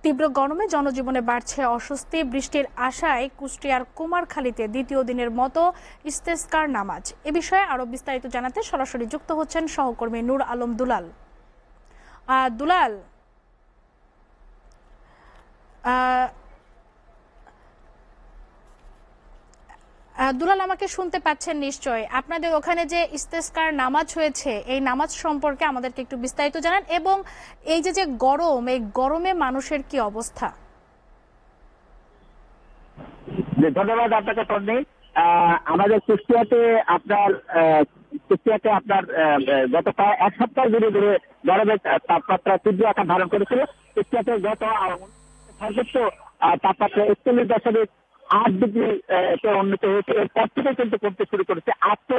তীব্র গরমে জনজীবনে বাড়ছে অস্বস্তি। বৃষ্টির আশায় কুষ্টিয়ার কুমারখালীতে দ্বিতীয় দিনের মতো ইস্তেস্কার নামাজ। এ বিষয়ে আরো বিস্তারিত জানাতে সরাসরি যুক্ত হচ্ছেন সহকর্মী নূর আলম দুলাল। দুলাল, দুলাল আমাকে শুনতে পাচ্ছেন নিশ্চয়? আপনাদের ওখানে যে ইস্তেস্কার নামাজ হয়েছে, এই নামাজ সম্পর্কে আমাদেরকে একটু বিস্তারিত জানান, এবং এই যে গরম, এই গরমে মানুষের কি অবস্থা? ধন্যবাদ আপনাকে তন্নি। আমাদের কুষ্টিয়াতে আপনার গত প্রায় এক সপ্তাহ ধরে গরমের তাপমাত্রা তীব্র আকার ধারণ করেছিল। কুষ্টিয়াতে গত সর্বোচ্চ তাপমাত্রা 41.8 ডিগ্রি উন্নীত হয়েছে। এরপর থেকে কিন্তু কমতে শুরু করেছে। আজকে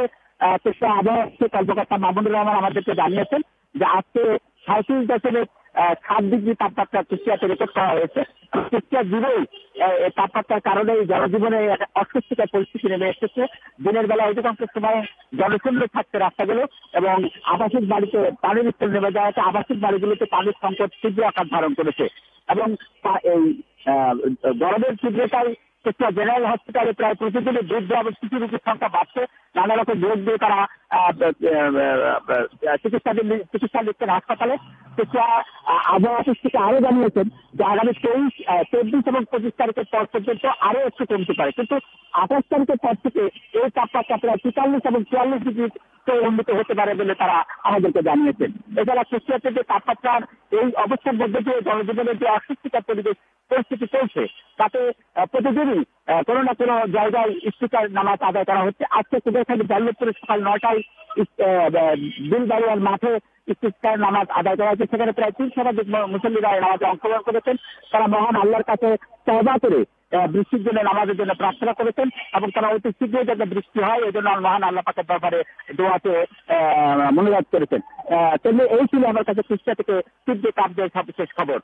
কুষ্টিয়া আবহাওয়া কর্মকর্তা মামুনুর রহমান আমাদেরকে জানিয়েছেন যে আজকে 37.7 ডিগ্রি তাপমাত্রা কুষ্টিয়াতে রেকর্ড করা হয়েছে। কুষ্টিয়া জুড়েই তাপমাত্রার কারণে জনজীবনে অস্বস্তিকর পরিস্থিতি নেমে এসেছে। দিনের বেলা অধিকাংশ সময় জনশূন্য থাকছে রাস্তাগুলো, এবং আবাসিক বাড়িতে পানির স্তর নেমে যাওয়াতে আবাসিক বাড়িগুলোতে পানির সংকট তীব্র আকার ধারণ করেছে। এবং এই গরমের তীব্রতায় কুষ্টিয়া জেনারেল হসপিটালে প্রায় প্রতিদিনই বৃদ্ধ এবং শিশু রোগীর সংখ্যা বাড়ছে। নানা রকম রোগ দিয়ে তারা চিকিৎসা নিচ্ছেন হাসপাতালে। কুষ্টিয়া আবহাওয়া অফিস থেকে আরো জানিয়েছেন যে আগামী 23, 24 এবং 25 তারিখের পর পর্যন্ত আরো একটু কমতে পারে, কিন্তু 28 তারিখের পর থেকে এই তাপমাত্রা প্রায় 43 এবং 44 ডিগ্রি উন্নীত হতে পারে বলে তারা আমাদেরকে জানিয়েছেন। এছাড়া কুষ্টিয়াতে যে তাপমাত্রার এই অবস্থার মধ্যে দিয়ে জনজীবনের যে অস্বস্তিকর পরিস্থিতি চলছে, তাতে প্রতিদিনই কোনো না কোনো জায়গায় ইস্তেস্কার নামাজ আদায় করা হচ্ছে। আজকে কুমারখালী দৌলতপুরে সকাল 9টায় বিলবাড়িয়ার মাঠে ইস্তেস্কার নামাজ আদায় করা হয়েছে। সেখানে প্রায় 3 শতাধিক মুসল্লিরা নামাজে অংশগ্রহণ করেছেন। তারা মহান আল্লাহর কাছে তওবা করে বৃষ্টির জন্য, নামাজের জন্য প্রার্থনা করেছেন, এবং তারা অতি শীঘ্রই যাতে বৃষ্টি হয় এই জন্য মহান আল্লাহ পাকের ব্যাপারে দোয়াতে মনোজাত করেছেন। তেমনি এই ছিল আমার কাছে কুষ্টিয়া থেকে তীব্র তাপদের সর্বশেষ খবর।